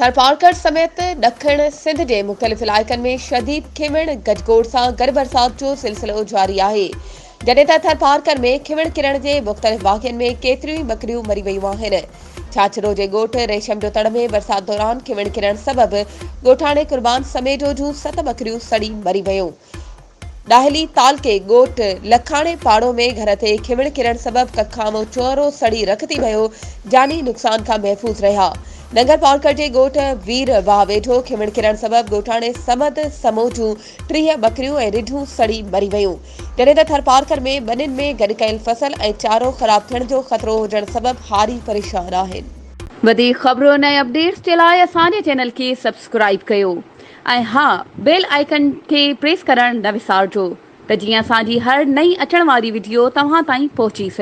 थरपारकर समेत ॾखण सिंध के मुख़्तलिफ़ इलाइक़नि में शदीद खिमण गजगोड़ सां गॾु बरसात जो सिलसिलो जारी आहे। जॾहिं त थरपारकर में खिमण किरण जे मुख़्तलिफ़ वाक़िअनि में केतिरियूं ई बकरियूं मरी वयूं आहिनि। छाछरो जे ॻोठ रेशम जो तड़ में बरसात दौरान खिमण किरण सबबि ॻोठाणे कुर्बान समेजो जूं 7 बकरियूं सड़ी मरी वयूं। डाहली ताल के ॻोठ लखाणे पाड़ो में घर ते खिमण किरण सबबि कखामो चौरो सड़ी रख थी वियो, जानी नुक़सान खां महफ़ूज़ रहिया। नगर पारकर जे ॻोठ वीर वाह वेठो खिमण किरण सबबि ॻोठाणे समद समो जूं 30 बकरियूं ऐं रिढूं सड़ी मरी वयूं। जॾहिं त थरपारकर में ॿनिनि में गॾु कयल फसल ऐं चारो ख़राब थियण जो ख़तरो हुजण सबबि हारी परेशान आहिनि। वधीक ख़बरुनि ऐं अपडेट्स जे लाइ असांजे चैनल खे सब्सक्राइब कयो ऐं हा, बेल आइकन खे प्रेस करण न विसारजो त जीअं असांजी हर नई अचण वारी वीडियो तव्हां ताईं पहुची सघे।